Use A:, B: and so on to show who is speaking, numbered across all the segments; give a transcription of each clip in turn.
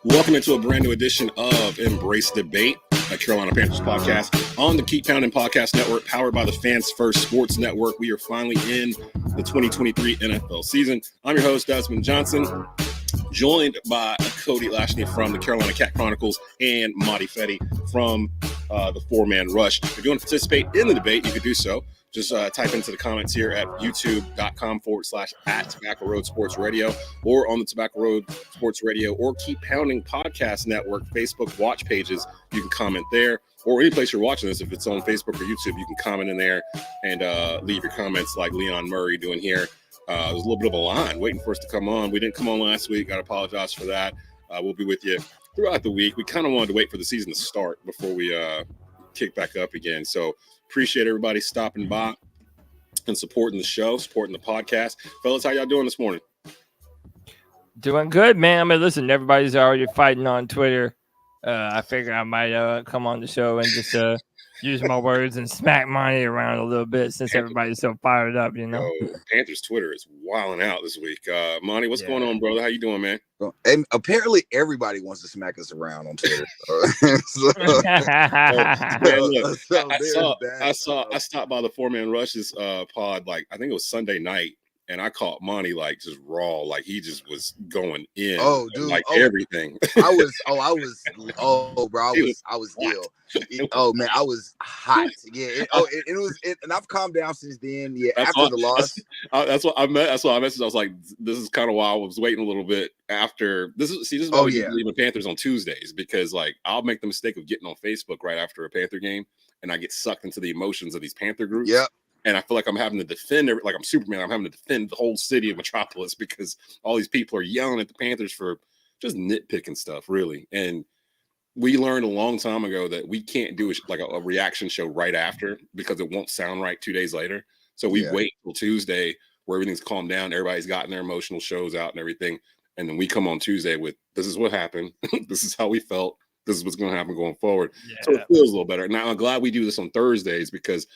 A: Welcome into a brand new edition of Embrace Debate, a Carolina Panthers podcast on the Keep Pounding Podcast Network, powered by the Fans First Sports Network. We are finally in the 2023 NFL season. I'm your host, Desmond Johnson, joined by Cody Lachney from the Carolina Chronicles and Monty Fetti from the Four-Man Rush. If you want to participate in the debate, you can do so. Just type into the comments here at youtube.com/@Tobacco Road Sports Radio or on the Tobacco Road Sports Radio or Keep Pounding Podcast Network Facebook watch pages. You can comment there, or any place you're watching this. If it's on Facebook or YouTube, you can comment in there and leave your comments like Leon Murray doing here. There's a little bit of a line waiting for us to come on. We didn't come on last week. Got to apologize for that. We'll be with you throughout the week. We kind of wanted to wait for the season to start before we kick back up again. So appreciate everybody stopping by and supporting the show, supporting the podcast. Fellas, how y'all doing this morning?
B: Doing good, man. I mean, listen, everybody's already fighting on Twitter. I figure I might come on the show and just use my words and smack Monty around a little bit since everybody's so fired up, you know.
A: Panthers Twitter is wilding out this week. Monty, what's going on, brother? How you doing, man?
C: And apparently everybody wants to smack us around on Twitter.
A: I stopped by the Four-Man Rushes pod, like I think it was Sunday night, and I caught Monty like just raw, like he just was going in.
C: Oh, dude,
A: like everything.
C: I was ill. Oh man, I was hot. Yeah. And I've calmed down since then. Yeah, after the loss.
A: That's what I meant. That's why I messaged. I was like, this is kind of why I was waiting a little bit after this. This is why we leave the Panthers on Tuesdays, because like I'll make the mistake of getting on Facebook right after a Panther game, and I get sucked into the emotions of these Panther groups.
C: Yeah.
A: And I feel like I'm having to defend, like I'm Superman. I'm having to defend the whole city of Metropolis because all these people are yelling at the Panthers for just nitpicking stuff, really. And we learned a long time ago that we can't do a reaction show right after because it won't sound right 2 days later. So we wait till Tuesday where everything's calmed down. Everybody's gotten their emotional shows out and everything. And then we come on Tuesday with, this is what happened. This is how we felt. This is what's going to happen going forward. Yeah. So it feels a little better. Now, I'm glad we do this on Thursdays because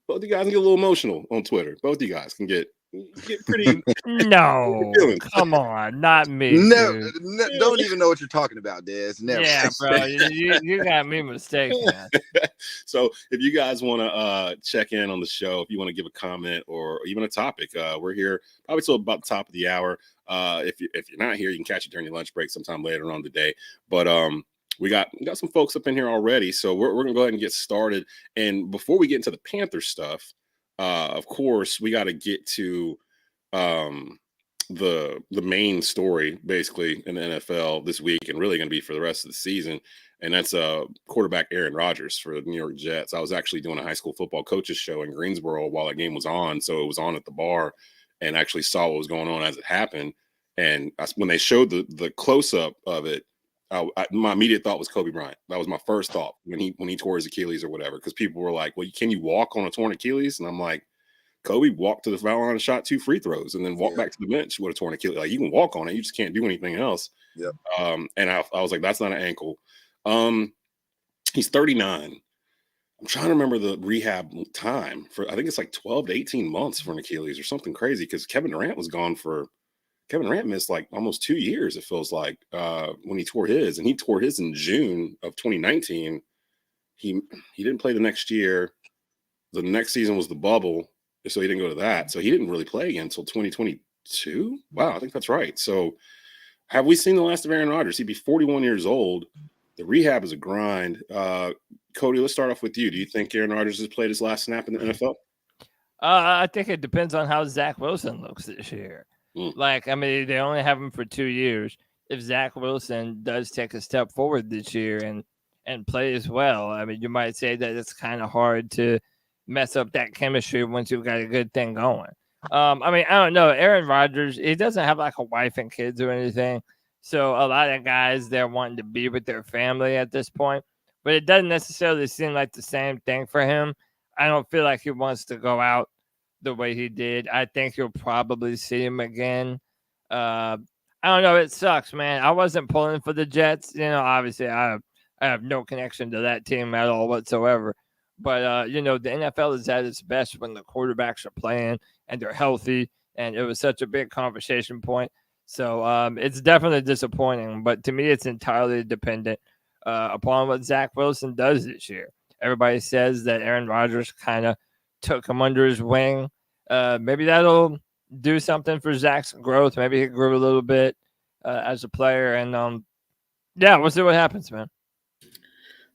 A: both you guys can get a little emotional on Twitter. Both you guys can get pretty.
B: No, come on, not me.
C: No, don't even know what you're talking about, Des. Never.
B: Yeah, bro, you got me mistaken, man.
A: So if you guys want to check in on the show, if you want to give a comment or even a topic, we're here probably till about the top of the hour. If you're not here, you can catch it during your lunch break sometime later on today. But we got some folks up in here already, so we're gonna go ahead and get started. And before we get into the Panther stuff, of course, we got to get to the main story basically in the NFL this week, and really going to be for the rest of the season. And that's quarterback Aaron Rodgers for the New York Jets. I was actually doing a high school football coaches show in Greensboro while that game was on, so it was on at the bar, and actually saw what was going on as it happened. And when they showed the close up of it, my immediate thought was Kobe Bryant. That was my first thought when he tore his Achilles or whatever, because people were like, well, can you walk on a torn Achilles? And I'm like, Kobe walked to the foul line and shot 2 free throws and then walked back to the bench with a torn Achilles. Like, you can walk on it, you just can't do anything else.
C: Yep.
A: And I was like, that's not an ankle. He's 39. I'm trying to remember the rehab time for, I think it's like 12 to 18 months for an Achilles or something crazy, because Kevin Durant missed like almost 2 years, it feels like, when he tore his. And he tore his in June of 2019. He didn't play the next year. The next season was the bubble, so he didn't go to that. So he didn't really play again until 2022. Wow, I think that's right. So have we seen the last of Aaron Rodgers? He'd be 41 years old. The rehab is a grind. Cody, let's start off with you. Do you think Aaron Rodgers has played his last snap in the NFL?
B: I think it depends on how Zach Wilson looks this year. Like, I mean, they only have him for 2 years. If Zach Wilson does take a step forward this year and plays well, I mean, you might say that it's kind of hard to mess up that chemistry once you've got a good thing going. I mean, I don't know. Aaron Rodgers, he doesn't have like a wife and kids or anything. So a lot of guys, they're wanting to be with their family at this point. But it doesn't necessarily seem like the same thing for him. I don't feel like he wants to go out the way he did. I think you'll probably see him again. I don't know. It sucks, man. I wasn't pulling for the Jets. You know, obviously I have no connection to that team at all whatsoever. But, you know, the NFL is at its best when the quarterbacks are playing and they're healthy. And it was such a big conversation point. So it's definitely disappointing. But to me, it's entirely dependent upon what Zach Wilson does this year. Everybody says that Aaron Rodgers kind of took him under his wing. Maybe that'll do something for Zach's growth. Maybe he grew a little bit as a player. And yeah, we'll see what happens, man.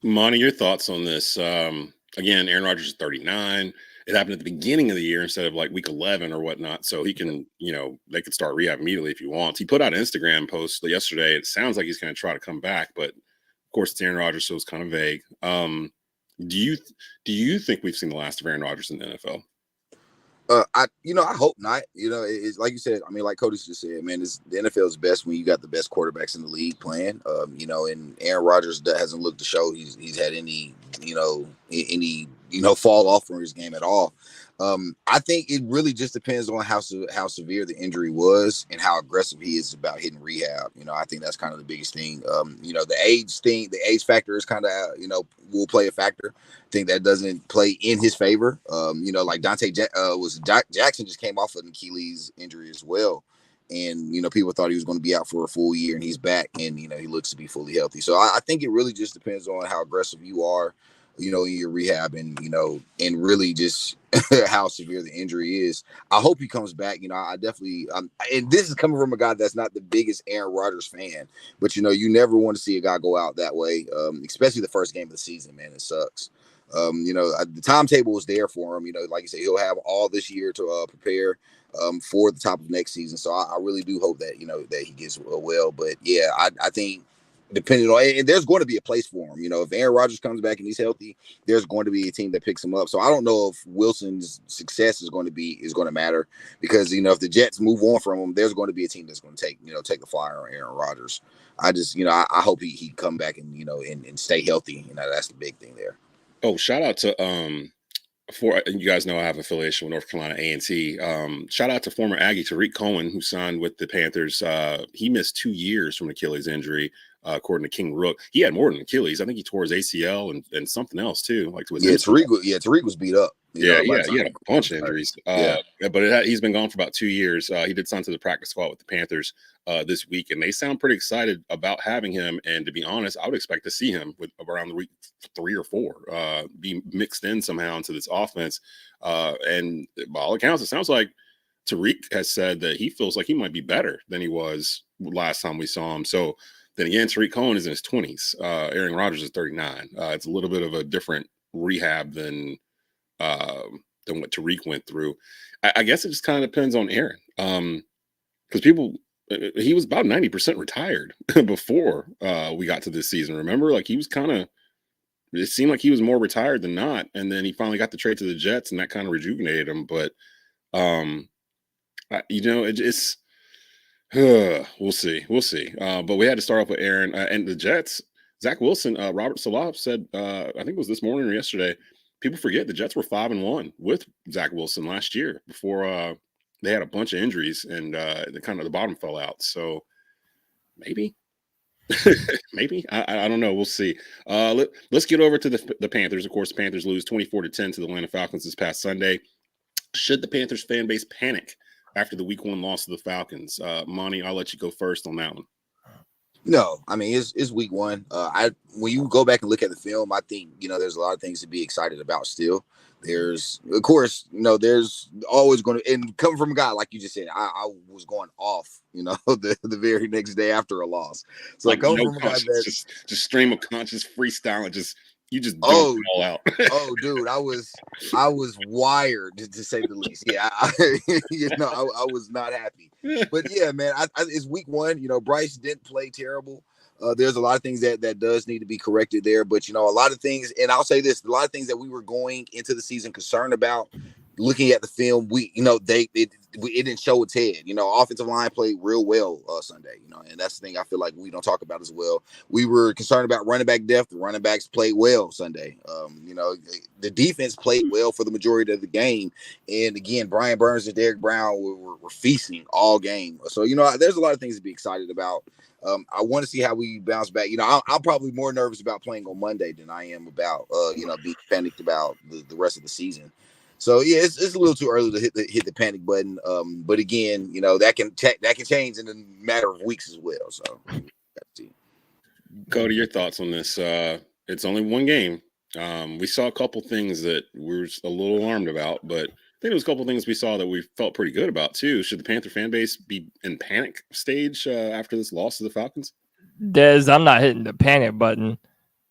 A: Monty, your thoughts on this? Again, Aaron Rodgers is 39. It happened at the beginning of the year instead of like week 11 or whatnot. So he can, they could start rehab immediately if he wants. He put out an Instagram post yesterday. It sounds like he's going to try to come back, but of course it's Aaron Rodgers, so it's kind of vague. Do you think we've seen the last of Aaron Rodgers in the NFL?
C: I hope not. It's like you said. I mean, like Cody just said, man, the NFL is best when you got the best quarterbacks in the league playing. And Aaron Rodgers hasn't looked to show he's had any fall off from his game at all. I think it really just depends on how severe the injury was and how aggressive he is about hitting rehab. I think that's kind of the biggest thing. The age factor is kind of, will play a factor. I think that doesn't play in his favor. Like Jackson just came off an Achilles injury as well. And, people thought he was going to be out for a full year and he's back and, he looks to be fully healthy. So I think it really just depends on how aggressive you are, in your rehab and, and really just how severe the injury is. I hope he comes back. I definitely, and this is coming from a guy that's not the biggest Aaron Rodgers fan, but, you never want to see a guy go out that way, especially the first game of the season, man. It sucks. The timetable was there for him. Like you said, he'll have all this year to prepare for the top of next season. So I really do hope that, that he gets well. But yeah, I think depending on, and there's going to be a place for him. If Aaron Rodgers comes back and he's healthy, there's going to be a team that picks him up. So I don't know if Wilson's success is going to matter because, if the Jets move on from him, there's going to be a team that's going to take the flyer on Aaron Rodgers. I just, I hope he come back and, and stay healthy. That's the big thing there.
A: Oh, shout out to for you guys know I have affiliation with North Carolina A&T. Shout out to former Aggie Tariq Cohen, who signed with the Panthers. He missed 2 years from an Achilles injury, according to King Rook. He had more than Achilles. I think he tore his ACL and something else too. Like to his
C: Tariq was beat up.
A: He had a bunch of injuries. But he's been gone for about 2 years. He did sign to the practice squad with the Panthers this week, and they sound pretty excited about having him. And to be honest, I would expect to see him with around the week 3 or 4 be mixed in somehow into this offense. And by all accounts, it sounds like Tariq has said that he feels like he might be better than he was last time we saw him. So then again, Tariq Cohen is in his 20s. Aaron Rodgers is 39. It's a little bit of a different rehab than what Tariq went through. I guess it just kind of depends on Aaron. Because he was about 90% retired before we got to this season. Remember, like he was it seemed like he was more retired than not. And then he finally got the trade to the Jets and that kind of rejuvenated him. But, it's we'll see. But we had to start off with Aaron and the Jets. Zach Wilson, Robert Salah said, I think it was this morning or yesterday, people forget the Jets were 5-1 with Zach Wilson last year before they had a bunch of injuries and the bottom fell out. So maybe I don't know. We'll see. Let's get over to the Panthers. Of course, the Panthers lose 24-10 to the Atlanta Falcons this past Sunday. Should the Panthers fan base panic after the week 1 loss to the Falcons? Monty, I'll let you go first on that one.
C: No, I mean it's week 1. When you go back and look at the film, I think there's a lot of things to be excited about still. There's, of course, there's always going to, and coming from a guy like you just said, I was going off, the very next day after a loss. So
A: like
C: coming
A: no
C: from a guy that
A: just stream of conscious freestyle and you just dump it all out.
C: Oh, dude, I was wired to say the least. Yeah, I was not happy. But yeah, man, it's week 1. Bryce didn't play terrible. There's a lot of things that does need to be corrected there, but a lot of things, and I'll say this: a lot of things that we were going into the season concerned about, looking at the film, it didn't show its head. Offensive line played real well Sunday. And that's the thing I feel like we don't talk about as well. We were concerned about running back depth. The running backs played well Sunday. The defense played well for the majority of the game. And again, Brian Burns and Derek Brown were feasting all game. So there's a lot of things to be excited about. I want to see how we bounce back. I'm probably more nervous about playing on Monday than I am about, being panicked about the rest of the season. So yeah, it's a little too early to hit the panic button. But again, that can change in a matter of weeks as well. So,
A: Cody, your thoughts on this? It's only one game. We saw a couple things that we were a little alarmed about, but I think there was a couple things we saw that we felt pretty good about too. Should the Panther fan base be in panic stage after this loss to the Falcons?
B: Des, I'm not hitting the panic button,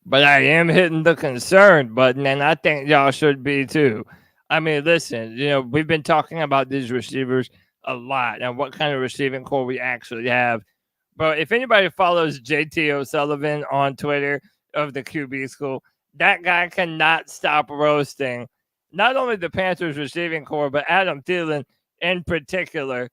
B: but I am hitting the concern button, and I think y'all should be too. I mean, listen, we've been talking about these receivers a lot and what kind of receiving core we actually have. But if anybody follows JT O'Sullivan on Twitter of the QB school, that guy cannot stop roasting not only the Panthers receiving core, but Adam Thielen in particular.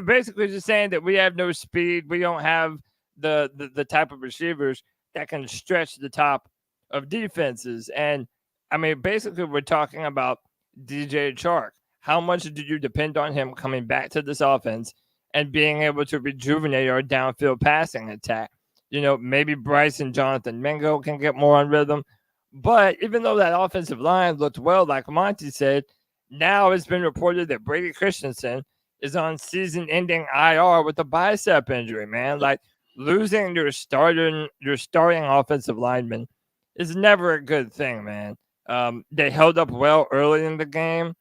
B: Basically just saying that we have no speed. We don't have the type of receivers that can stretch the top of defenses. And, I mean, basically we're talking about DJ Chark. How much do you depend on him coming back to this offense and being able to rejuvenate our downfield passing attack? Maybe Bryce and Jonathan Mingo can get more on rhythm. But even though that offensive line looked well, like Monty said, now it's been reported that Brady Christensen is on season-ending IR with a bicep injury, man. Like, losing your starting offensive lineman is never a good thing, man. They held up well early in the game,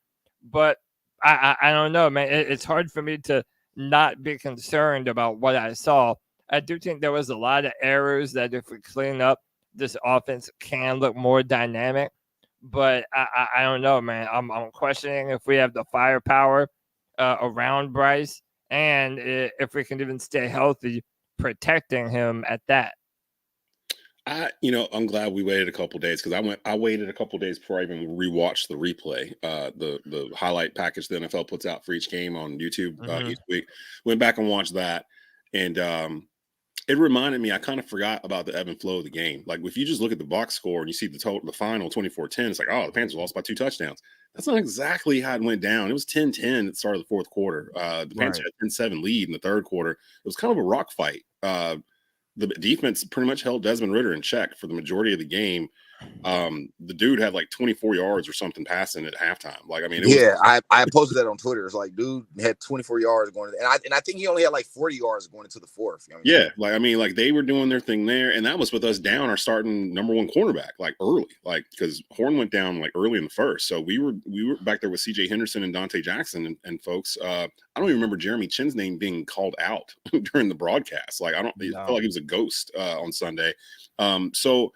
B: but I don't know, man. It's hard for me to not be concerned about what I saw. I do think there was a lot of errors that if we clean up, this offense can look more dynamic. But I don't know, man. I'm questioning if we have the firepower around Bryce and if we can even stay healthy, protecting him at that.
A: I'm glad we waited a couple days because I waited a couple days before I even rewatched the replay, the highlight package the NFL puts out for each game on YouTube each week. Went back and watched that, and it reminded me. I kind of forgot about the ebb and flow of the game. Like if you just look at the box score and you see the final 24-10, it's like, oh, the Panthers lost by 2 touchdowns. That's not exactly how it went down. It was 10-10 at the start of the fourth quarter. The Panthers had 10-7 lead in the third quarter. It was kind of a rock fight. The defense pretty much held Desmond Ridder in check for the majority of the game. The dude had like 24 yards or something passing at halftime. Like, I mean,
C: I posted that on Twitter. It's like, dude had 24 yards going, and I think he only had like 40 yards going into the fourth.
A: Like they were doing their thing there, and that was with us down our starting number one cornerback like early, like because Horn went down like early in the first. So we were back there with C.J. Henderson and Dante Jackson and folks. I don't even remember Jeremy Chin's name being called out during the broadcast. Like I felt like he was a ghost on Sunday. So.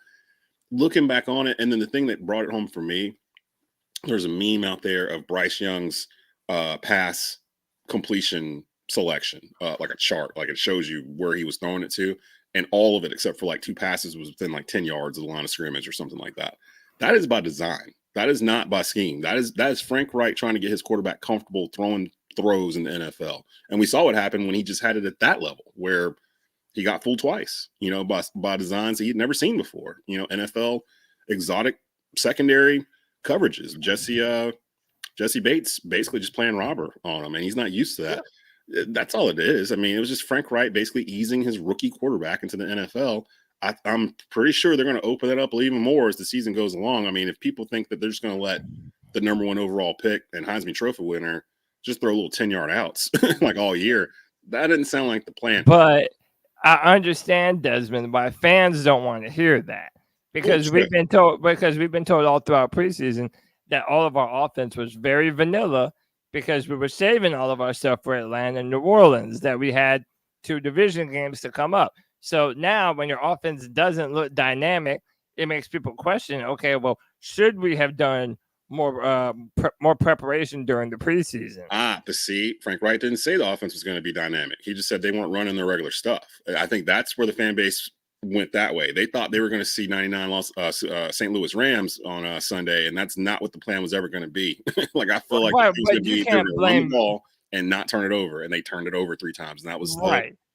A: Looking back on it, and then the thing that brought it home for me, there's a meme out there of Bryce Young's pass completion selection, like a chart, like it shows you where he was throwing it to, and all of it except for like 2 passes was within like 10 yards of the line of scrimmage or something like that. That is by design. That is not by scheme. That is Frank Reich trying to get his quarterback comfortable throwing throws in the NFL. And we saw what happened when he just had it at that level where he got fooled twice, by designs that he'd never seen before. NFL exotic secondary coverages. Jesse Bates basically just playing robber on him, and he's not used to that. Yeah. That's all it is. I mean, it was just Frank Reich basically easing his rookie quarterback into the NFL. I'm pretty sure they're going to open it up even more as the season goes along. I mean, if people think that they're just going to let the number 1 overall pick and Heisman Trophy winner just throw little 10-yard outs like all year, that didn't sound like the plan.
B: But I understand, Desmond, why fans don't want to hear that because we've been told all throughout preseason that all of our offense was very vanilla because we were saving all of our stuff for Atlanta and New Orleans, that we had 2 division games to come up. So now when your offense doesn't look dynamic, it makes people question, okay, well, should we have done more preparation during the preseason?
A: But see, Frank Reich didn't say the offense was going to be dynamic. He just said they weren't running their regular stuff. I think that's where the fan base went that way. They thought they were going to see 99 St. Louis Rams on Sunday, and that's not what the plan was ever going to be. Like I feel like it was going to be run the ball and not turn it over, and they turned it over 3 times, and that was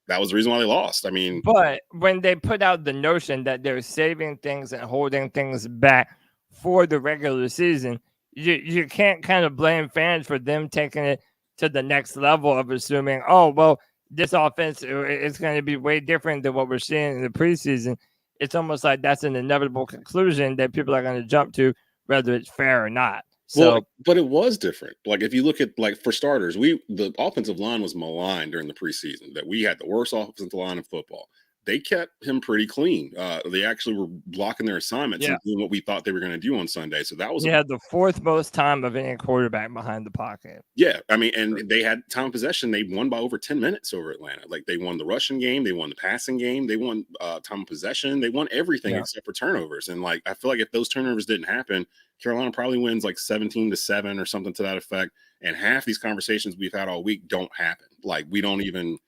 A: that was the reason why they lost. I mean,
B: but when they put out the notion that they're saving things and holding things back for the regular season, you can't kind of blame fans for them taking it to the next level of assuming, oh, well, this offense is going to be way different than what we're seeing in the preseason. It's almost like that's an inevitable conclusion that people are going to jump to, whether it's fair or not. So,
A: well, but it was different. Like if you look at like for starters, the offensive line was maligned during the preseason that we had the worst offensive line in football. They kept him pretty clean. They actually were blocking their assignments and doing what we thought they were going to do on Sunday. So that was
B: he had the fourth most time of any quarterback behind the pocket.
A: Yeah, I mean, and they had time of possession. They won by over 10 minutes over Atlanta. Like they won the rushing game, they won the passing game, they won time of possession, they won everything except for turnovers. And like I feel like if those turnovers didn't happen, Carolina probably wins like 17-7 or something to that effect. And half these conversations we've had all week don't happen. Like we don't even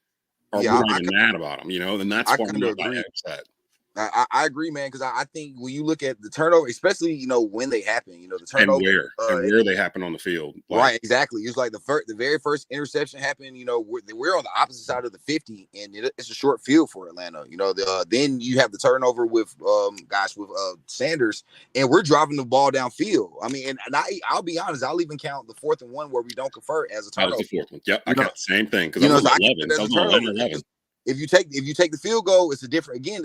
A: we're not even mad about them, and that's why I'm not that upset.
C: I agree, man, because I think when you look at the turnover, especially when they happen, the turnover
A: and where they happen on the field,
C: right? Exactly. It's like the very first interception happened. We're on the opposite side of the 50, and it's a short field for Atlanta. Then you have the turnover with Sanders, and we're driving the ball downfield. I mean, and I'll be honest, I'll even count the 4th and 1 where we don't convert as a turnover.
A: That was the 4th one. Yep, I got the same thing because I was 11.
C: If you take the field goal, it's a different game.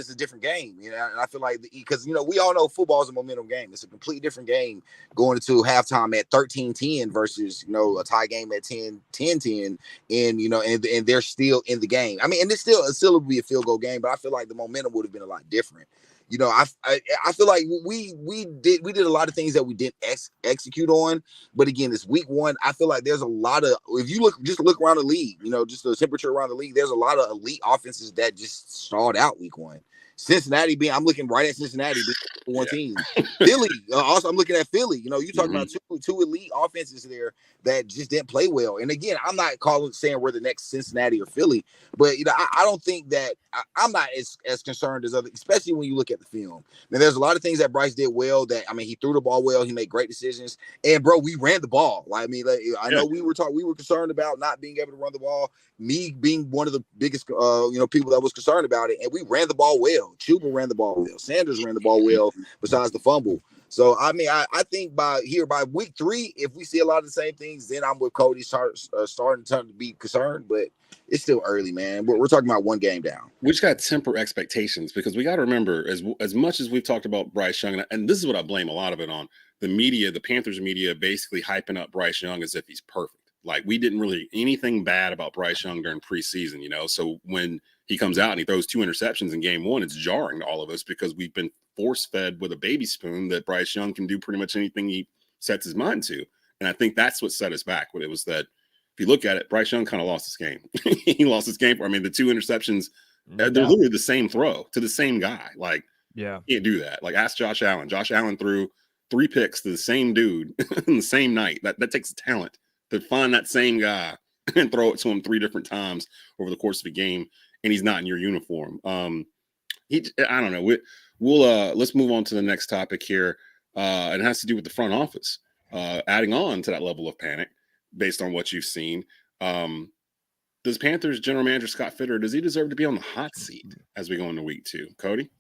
C: And I feel like because we all know football is a momentum game. It's a completely different game going into halftime at 13-10 versus a tie game at 10-10, and they're still in the game. I mean, and it still would be a field goal game, but I feel like the momentum would have been a lot different. I feel like we did a lot of things that we didn't execute on, but again, it's week 1. I feel like there's a lot of, if you look around the league, just the temperature around the league, there's a lot of elite offenses that just stalled out week 1. Cincinnati I'm looking right at Cincinnati being one team. Philly, also I'm looking at Philly. You talking about two elite offenses there that just didn't play well. And again, I'm not saying we're the next Cincinnati or Philly, but I don't think that I'm not as concerned as other, especially when you look at the film. Now, there's a lot of things that Bryce did well. He threw the ball well. He made great decisions. And bro, we ran the ball. I know we were concerned about not being able to run the ball. Me being one of the biggest, people that was concerned about it, and we ran the ball well. Chuba ran the ball well. Sanders ran the ball well. Besides the fumble. So I think by week 3, if we see a lot of the same things, then I'm with Cody starting to be concerned. But it's still early, man. We're talking about one game down.
A: We just got to temper expectations because we got to remember, as much as we've talked about Bryce Young, and this is what I blame a lot of it on, the media, the Panthers media, basically hyping up Bryce Young as if he's perfect. Like we didn't really anything bad about Bryce Young during preseason, So when he comes out and he throws 2 interceptions in game 1, it's jarring to all of us because we've been force-fed with a baby spoon that Bryce Young can do pretty much anything he sets his mind to. And I think that's what set us back. It was that if you look at it, Bryce Young kind of lost his game. He lost his game. The 2 interceptions, they're literally the same throw to the same guy. Like, you can't do that. Like, ask Josh Allen. Josh Allen threw 3 picks to the same dude in the same night. That takes talent to find that same guy and throw it to him 3 different times over the course of a game, and he's not in your uniform. I don't know. We'll let's move on to the next topic here. It has to do with the front office, adding on to that level of panic based on what you've seen. Does Panthers general manager Scott Fitterer, does he deserve to be on the hot seat as we go into week 2? Cody?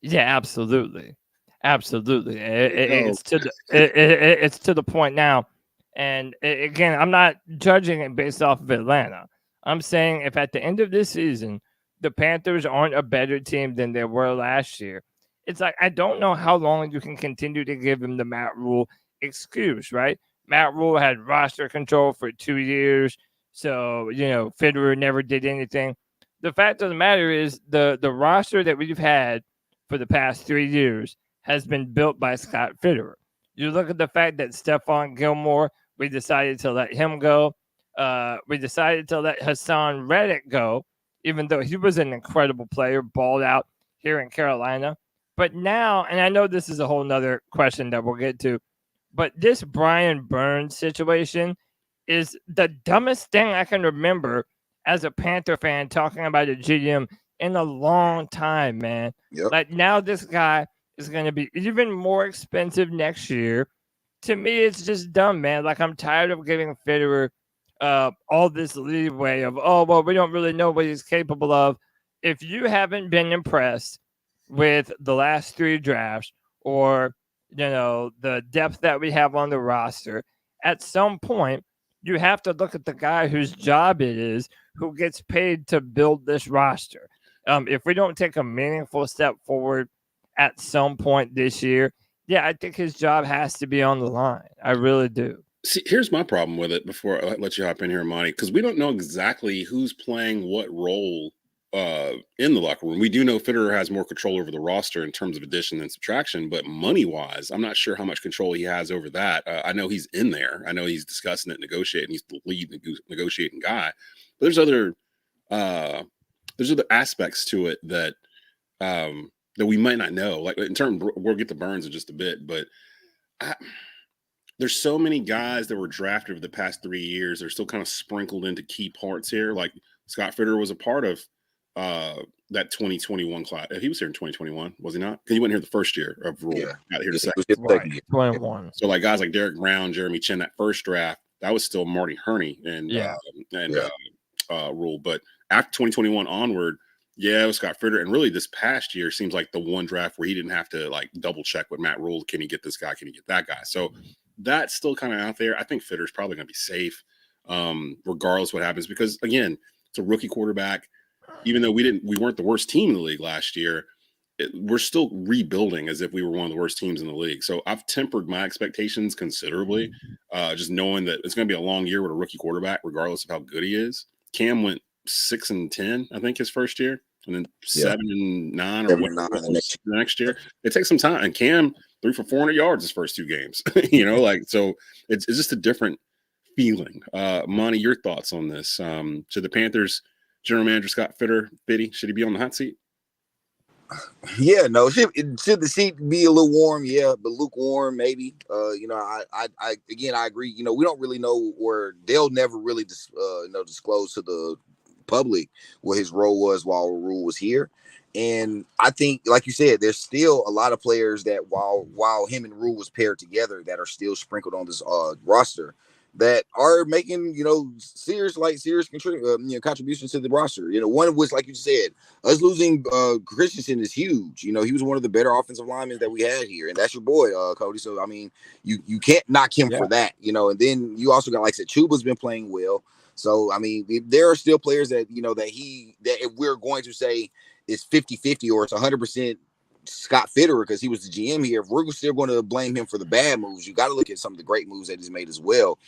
B: Yeah, absolutely. Absolutely. It's to the point now. And again, I'm not judging it based off of Atlanta. I'm saying if at the end of this season, the Panthers aren't a better team than they were last year, it's like, I don't know how long you can continue to give him the Matt Rule excuse, right? Matt Rule had roster control for 2 years. So, Fitterer never did anything. The fact of the matter is the roster that we've had for the past 3 years has been built by Scott Fitterer. You look at the fact that Stephon Gilmore, we decided to let him go. We decided to let Hassan Reddick go, even though he was an incredible player, balled out here in Carolina. But now, and I know this is a whole nother question that we'll get to, but this Brian Burns situation is the dumbest thing I can remember as a Panther fan talking about a GM in a long time, man.
C: Yep.
B: Like, now this guy is going to be even more expensive next year. To me, it's just dumb, man. Like, I'm tired of giving Fitterer all this leeway of, we don't really know what he's capable of. If you haven't been impressed with the last 3 drafts or, the depth that we have on the roster, at some point, you have to look at the guy whose job it is, who gets paid to build this roster. If we don't take a meaningful step forward at some point this year, Yeah, I think his job has to be on the line. I really do.
A: See, here's my problem with it before I let you hop in here, Monty, because we don't know exactly who's playing what role in the locker room. We do know Fitterer has more control over the roster in terms of addition than subtraction, but money-wise, I'm not sure how much control he has over that. I know he's in there. I know he's discussing it, negotiating. He's the lead negotiating guy. But there's other aspects to it that that we might not know. Like in terms, we'll get to Burns in just a bit, but there's so many guys that were drafted over the past 3 years. They're still kind of sprinkled into key parts here. Like Scott Fitterer was a part of that 2021 class. He was here in 2021, was he not? Because he went here the first year of Rule.
C: Yeah.
A: Got here the second.
B: Right. 21.
A: So like guys like Derek Brown, Jeremy Chin, that first draft, that was still Marty Herney and Rule. But after 2021 onward, yeah, it was Scott Fitterer. And really this past year seems like the one draft where he didn't have to like double check with Matt Rule. Can he get this guy? Can he get that guy? So that's still kind of out there. I think Fitterer's probably going to be safe regardless what happens because, again, it's a rookie quarterback. Even though we weren't the worst team in the league last year, we're still rebuilding as if we were one of the worst teams in the league. So I've tempered my expectations considerably, just knowing that it's going to be a long year with a rookie quarterback, regardless of how good he is. Cam went 6-10, I think, his first year, and then 7-9 or whatever the next year. It takes some time. And Cam 3 for 400 yards his first 2 games. So it's just a different feeling. Monty, your thoughts on this? Should the Panthers general manager Scott Fitterer, should he be on the hot seat?
C: Yeah, no. Should the seat be a little warm? Yeah, but lukewarm maybe. I agree. We don't really know, or they'll never really disclose to the public what his role was while Rule was here. And I think, like you said, there's still a lot of players that while him and Rule was paired together that are still sprinkled on this roster that are making serious contributions to the roster. One of which, like you said, us losing Christensen is huge. He was one of the better offensive linemen that we had here, and that's your boy Cody. So I mean, you can't knock him for that. And then you also got, like I said, Chuba's been playing well. So I mean, there are still players that that if we're going to say it's 50-50 or it's 100% Scott Fitterer because he was the GM here, if we're still going to blame him for the bad moves, you got to look at some of the great moves that he's made as well.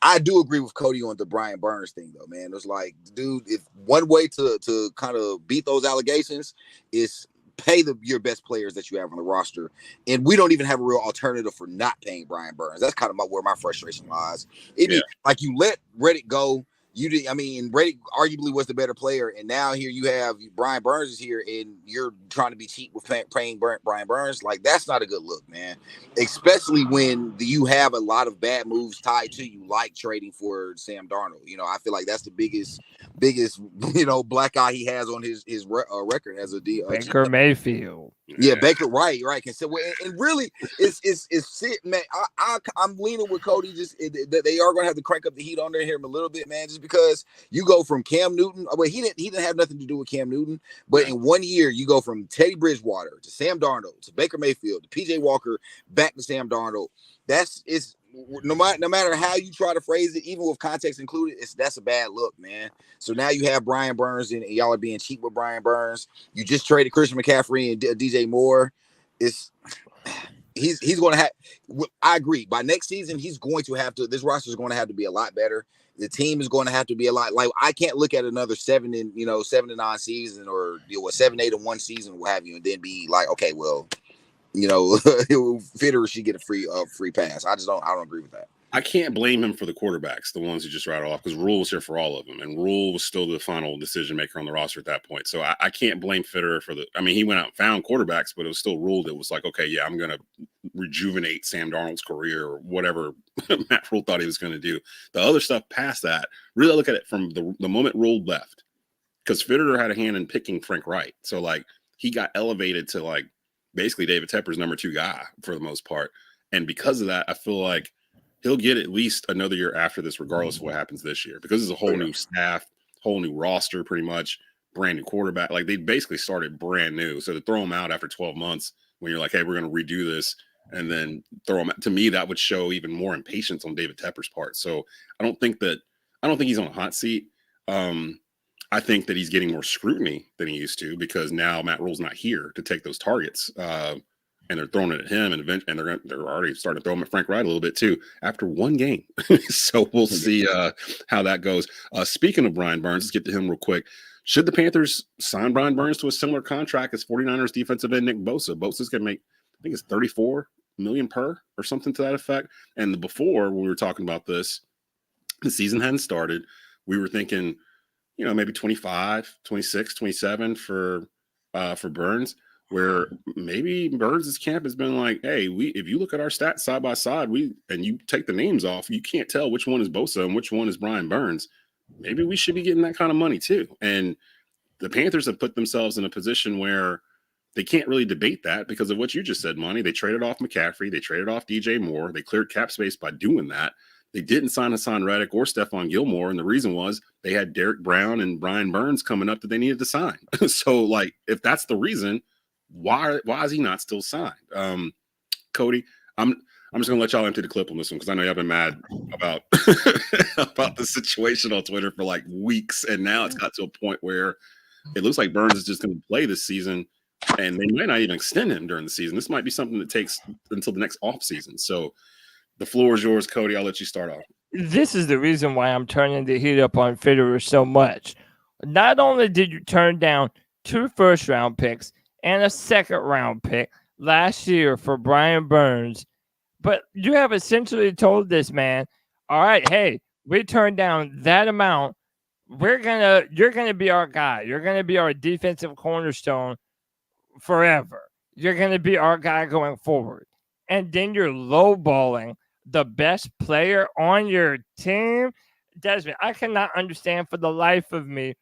C: I do agree with Cody on the Brian Burns thing, though, man. It's like, dude, if one way to kind of beat those allegations is pay your best players that you have on the roster, and we don't even have a real alternative for not paying Brian Burns. That's kind of where my frustration lies. It'd be like you let Reddick go. Reddick arguably was the better player, and now here you have Brian Burns is here, and you're trying to be cheap with paying Brian Burns. Like, that's not a good look, man. Especially when you have a lot of bad moves tied to you, like trading for Sam Darnold. I feel like that's the biggest black eye he has on his record as a
B: Baker Mayfield.
C: Yeah, Baker, right. And really, it's man. I'm leaning with Cody. Just they are going to have to crank up the heat on him a little bit, man. Just because you go from Cam Newton, well, he didn't have nothing to do with Cam Newton, but in 1 year you go from Teddy Bridgewater to Sam Darnold to Baker Mayfield to PJ Walker back to Sam Darnold. It's no matter how you try to phrase it, even with context included, that's a bad look, man. So now you have Brian Burns, and y'all are being cheap with Brian Burns. You just traded Christian McCaffrey and DJ Moore. He's going to have. I agree. By next season, he's going to have to. This roster is going to have to be a lot better. The team is going to have to be a lot. Like, I can't look at another 7-9 season or 7-8-1 season, what have you, and then be like, okay, well, Fitterer should get a free pass. I don't agree with that.
A: I can't blame him for the quarterbacks, the ones who just rattled off, because Rule was here for all of them, and Rule was still the final decision maker on the roster at that point. So I can't blame Fitterer for he went out and found quarterbacks, but it was still Rule that was like, okay, yeah, I'm going to rejuvenate Sam Darnold's career or whatever Matt Rule thought he was going to do. The other stuff past that, really look at it from the moment Rule left, because Fitterer had a hand in picking Frank Wright. So like he got elevated to like basically David Tepper's number 2 guy for the most part. And because of that, I feel like he'll get at least another year after this, regardless of what happens this year, because it's a whole new staff, whole new roster, pretty much brand new quarterback. Like, they basically started brand new. So to throw him out after 12 months when you're like, hey, we're going to redo this and then throw him out, to me, that would show even more impatience on David Tepper's part. So I don't think he's on a hot seat. I think that he's getting more scrutiny than he used to, because now Matt Rule's not here to take those targets. and they're throwing it at him, and they're already starting to throw him at Frank Wright a little bit too after one game. So we'll see how that goes. Speaking of Brian Burns, let's get to him real quick. Should the Panthers sign Brian Burns to a similar contract as 49ers defensive end Nick Bosa? Bosa's going to make, I think it's $34 million per or something to that effect. And before, when we were talking about this, the season hadn't started. We were thinking, maybe 25, 26, 27 for Burns, where maybe Burns' camp has been like, hey, if you look at our stats side by side, and you take the names off, you can't tell which one is Bosa and which one is Brian Burns. Maybe we should be getting that kind of money too. And the Panthers have put themselves in a position where they can't really debate that because of what you just said, Monty. They traded off McCaffrey. They traded off DJ Moore. They cleared cap space by doing that. They didn't sign Hassan Reddick or Stephon Gilmore, and the reason was they had Derek Brown and Brian Burns coming up that they needed to sign. So, if that's the reason, why is he not still signed? Cody, I'm just gonna let y'all empty the clip on this one because I know y'all been mad about about the situation on Twitter for weeks, and now it's got to a point where it looks like Burns is just going to play this season, and they might not even extend him during the season. This might be something that takes until the next off season. So. The floor is yours, Cody. I'll let you start off.
B: This is the reason why I'm turning the heat up on Fitterer so much. Not only did you turn down 2 first-round picks and a second-round pick last year for Brian Burns, but you have essentially told this man, all right, hey, we turned down that amount. You're gonna be our guy. You're gonna be our defensive cornerstone forever. You're gonna be our guy going forward. And then you're lowballing the best player on your team. Desmond, I cannot understand for the life of me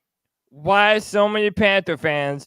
B: why so many Panther fans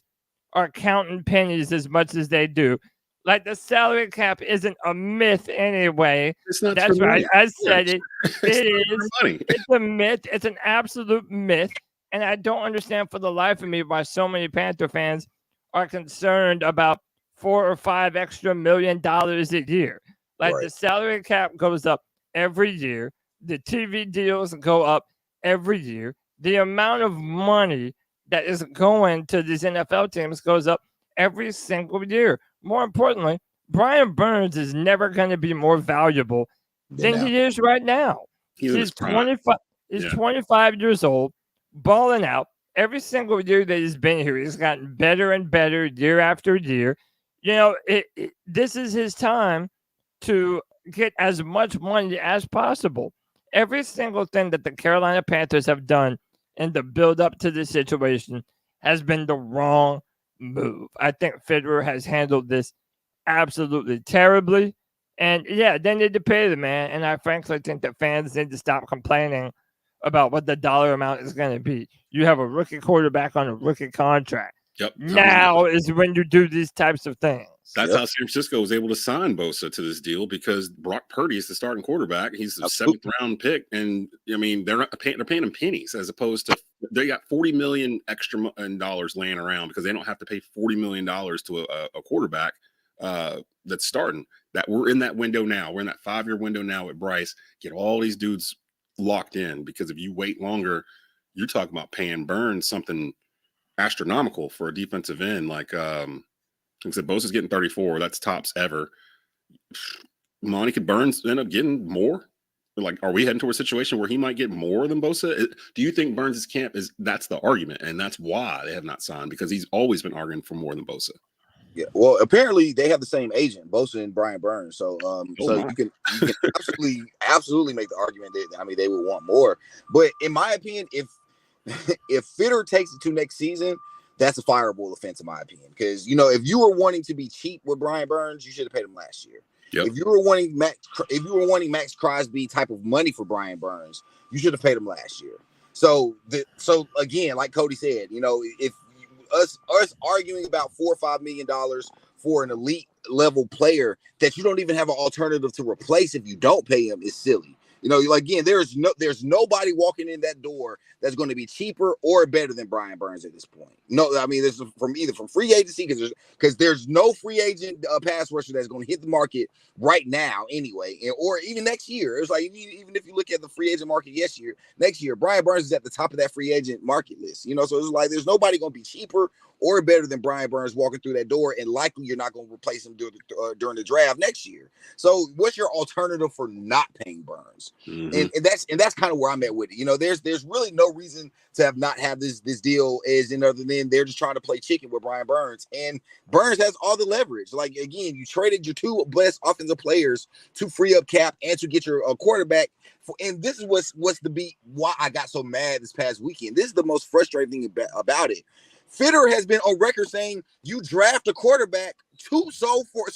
B: are counting pennies as much as they do. The salary cap isn't a myth anyway.
A: It's not.
B: That's right. I said it. It is.
A: Money.
B: It's a myth. It's an absolute myth. And I don't understand for the life of me why so many Panther fans are concerned about $4 or $5 extra million a year. Right. The salary cap goes up every year. The TV deals go up every year. The amount of money that is going to these NFL teams goes up every single year. More importantly, Brian Burns is never going to be more valuable than he is right now. He's 25. He's 25 years old, balling out. Every single year that he's been here, he's gotten better and better year after year. This is his time to get as much money as possible. Every single thing that the Carolina Panthers have done in the build up to this situation has been the wrong move. I think Fitterer has handled this absolutely terribly. And they need to pay the man. And I frankly think that fans need to stop complaining about what the dollar amount is going to be. You have a rookie quarterback on a rookie contract.
A: Yep.
B: Now is when you do these types of things.
A: That's how San Francisco was able to sign Bosa to this deal because Brock Purdy is the starting quarterback. He's the 7th round pick, and they're paying him pennies as opposed to they got $40 million extra dollars laying around because they don't have to pay $40 million to a quarterback that's starting. That we're in that window now. We're in that 5-year window now with Bryce. Get all these dudes locked in because if you wait longer, you're talking about paying Burns something astronomical for a defensive end. Like I said, Bosa's getting 34. That's tops ever. Monty, could Burns end up getting more? Are we heading to a situation where he might get more than Bosa? Do you think Burns' camp that's the argument, and that's why they have not signed because he's always been arguing for more than Bosa?
C: Yeah, well, apparently they have the same agent, Bosa and Brian Burns. So, you can absolutely make the argument that they would want more. But in my opinion, if Fitterer takes it to next season, that's a fireable offense in my opinion. Because if you were wanting to be cheap with Brian Burns, you should have paid him last year. Yep. If you were wanting Max Crosby type of money for Brian Burns, you should have paid him last year. So again, like Cody said, if us arguing about $4 or $5 million for an elite level player that you don't even have an alternative to replace if you don't pay him is silly. You know, like, again, there's nobody walking in that door that's going to be cheaper or better than Brian Burns at this point. No, I mean, this is from free agency, because there's no free agent pass rusher that's going to hit the market right now anyway, or even next year. It's like, even if you look at the free agent market next year, Brian Burns is at the top of that free agent market list. You know, so it's like there's nobody going to be cheaper or better than Brian Burns walking through that door, and likely you're not going to replace him during the draft next year. So what's your alternative for not paying Burns? And that's kind of where I'm at with it. You know, there's really no reason to have not have this deal other than they're just trying to play chicken with Brian Burns, and Burns has all the leverage. Like, again, you traded your two best offensive players to free up cap and to get your quarterback. And this is why I got so mad this past weekend. This is the most frustrating thing about it. Fitterer has been on record saying you draft a quarterback so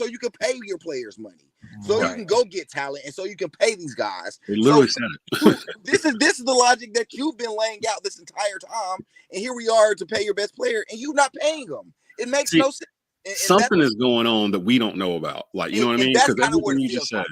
C: you can pay your players money, so you can go get talent, and so you can pay these guys.
A: They literally said it.
C: This is the logic that you've been laying out this entire time, and here we are to pay your best player, and you're not paying them. It makes no sense. And
A: something is going on that we don't know about. Like, you know what I mean? Because everything you just said,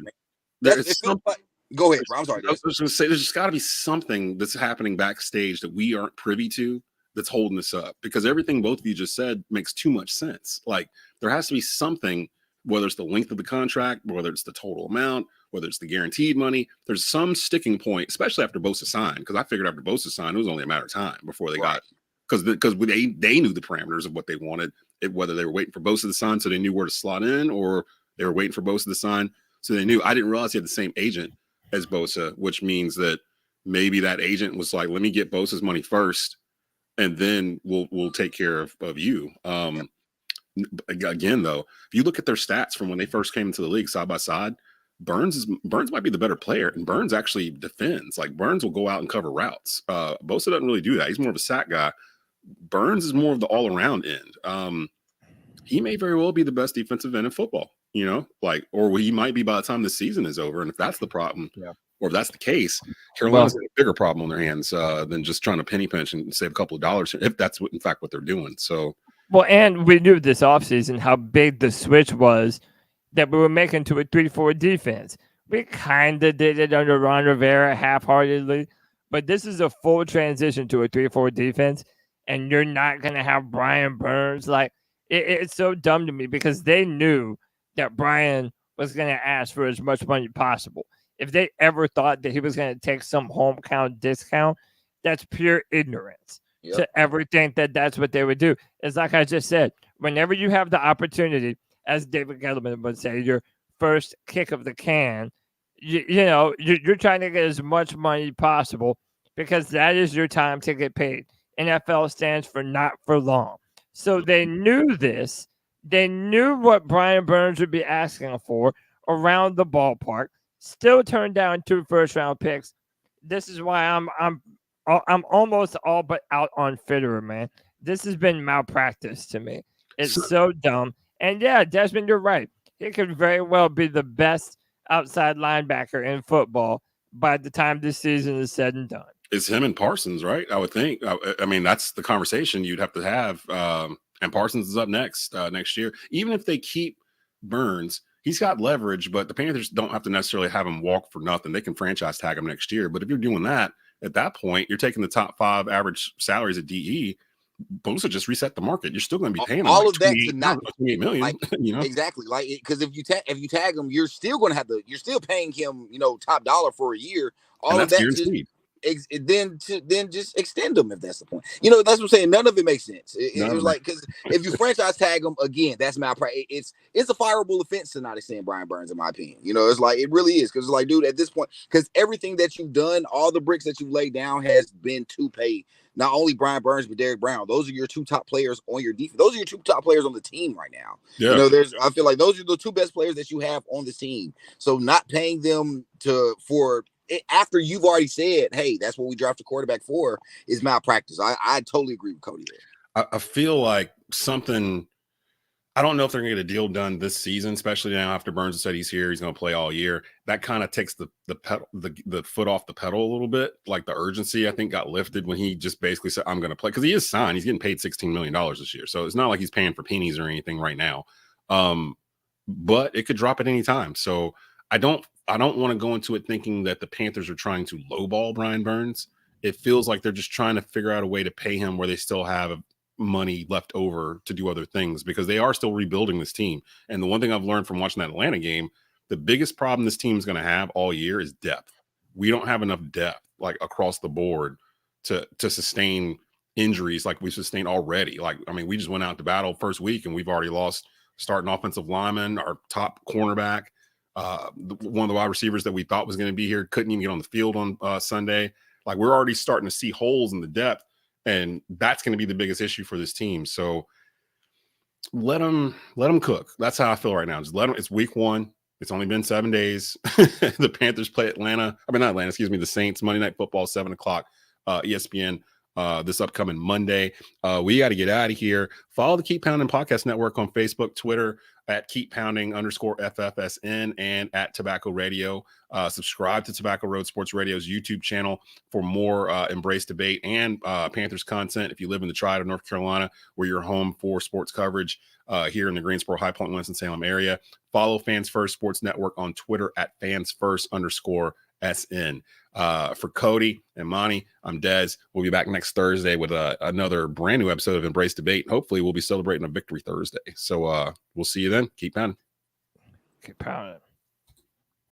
A: there's something.
C: Go ahead, bro. I'm sorry.
A: I was going to say, there's just got to be something that's happening backstage that we aren't privy to that's holding us up, because everything both of you just said makes too much sense. Like, there has to be something, whether it's the length of the contract, whether it's the total amount, whether it's the guaranteed money. There's some sticking point, especially after Bosa signed, because I figured after Bosa signed, it was only a matter of time before they got, because they knew the parameters of what they wanted, whether they were waiting for Bosa to sign so they knew where to slot in, or they were waiting for Bosa to sign so they knew. I didn't realize he had the same agent as Bosa, which means that maybe that agent was like, let me get Bosa's money first, and then we'll take care of you. Again, though, if you look at their stats from when they first came into the league side by side, Burns might be the better player, and Burns actually defends. Like, Burns will go out and cover routes. Bosa doesn't really do that. He's more of a sack guy. Burns is more of the all-around end. He may very well be the best defensive end in football, you know, like, or he might be by the time the season is over. And if that's the problem, or if that's the case, Carolina's got a bigger problem on their hands than just trying to penny pinch and save a couple of dollars, if that's in fact what they're doing. So,
B: well, and we knew this offseason how big the switch was that we were making to a 3-4 defense. We kind of did it under Ron Rivera half-heartedly, but this is a full transition to a 3-4 defense, and you're not going to have Brian Burns. Like, it's so dumb to me, because they knew that Brian was going to ask for as much money possible. If they ever thought that he was going to take some hometown discount, that's pure ignorance to ever think that that's what they would do. It's like I just said, whenever you have the opportunity, as David Gettleman would say, your first kick of the can, you're trying to get as much money possible, because that is your time to get paid. NFL stands for not for long. So they knew this. They knew what Brian Burns would be asking for around the ballpark. Still turned down 2 first-round picks. This is why I'm almost all but out on Fitterer, man. This has been malpractice to me. It's so dumb. And yeah, Desmond, you're right. He could very well be the best outside linebacker in football by the time this season is said and done.
A: It's him and Parsons, right? I would think. I mean, that's the conversation you'd have to have. And Parsons is up next year. Even if they keep Burns, he's got leverage, but the Panthers don't have to necessarily have him walk for nothing. They can franchise tag him next year. But if you're doing that, at that point, you're taking the top 5 average salaries at DE. Bosa just reset the market. You're still going to be paying
C: all of that to not
A: $28 million.
C: Like, you know, exactly. Like, because if you tag him, you're still going to have you're still paying him, top dollar for a year. All of that guaranteed. Then just extend them if that's the point. That's what I'm saying. None of it makes sense. It was like, because if you franchise tag them again, that's malpractice. It's a fireable offense to not extend Brian Burns, in my opinion. It's like, it really is, because it's like, dude, at this point, because everything that you've done, all the bricks that you've laid down has been to pay not only Brian Burns but Derrick Brown. Those are your 2 top players on your defense. Those are your 2 top players on the team right now. Yeah. I feel like those are the 2 best players that you have on the team. So not paying them for after you've already said, hey, that's what we draft a quarterback for, is malpractice. I totally agree with Cody there.
A: I feel like something, I don't know if they're going to get a deal done this season, especially now after Burns said he's here, he's going to play all year. That kind of takes the foot off the pedal a little bit. Like, the urgency, I think, got lifted when he just basically said, I'm going to play, because he is signed. He's getting paid $16 million this year. So it's not like he's paying for pennies or anything right now. But it could drop at any time. So I don't I don't want to go into it thinking that the Panthers are trying to lowball Brian Burns. It feels like they're just trying to figure out a way to pay him where they still have money left over to do other things, because they are still rebuilding this team. And the one thing I've learned from watching that Atlanta game, the biggest problem this team is going to have all year is depth. We don't have enough depth like across the board to sustain injuries like we sustained already. Like, I mean, we just went out to battle first week and we've already lost starting offensive lineman, our top cornerback, one of the wide receivers that we thought was going to be here couldn't even get on the field on Sunday. Like, we're already starting to see holes in the depth, and that's going to be the biggest issue for this team. So let them cook. That's how I feel right now. Just let them. It's week 1. It's only been 7 days. The Panthers play the Saints Monday Night Football, 7:00, ESPN. This upcoming Monday. We got to get out of here. Follow the Keep Pounding Podcast Network on Facebook, Twitter at @keeppounding_FFSN and at Tobacco Radio. Subscribe to Tobacco Road Sports Radio's YouTube channel for more Embrace Debate and Panthers content. If you live in the Triad of North Carolina, where you're home for sports coverage here in the Greensboro, High Point, Winston-Salem area, follow Fans First Sports Network on Twitter at @fansfirst_SN. For Cody and Monty, I'm Dez. We'll be back next Thursday with another brand new episode of Embrace Debate. Hopefully we'll be celebrating a victory Thursday. So we'll see you then. Keep pounding.
B: Keep pounding.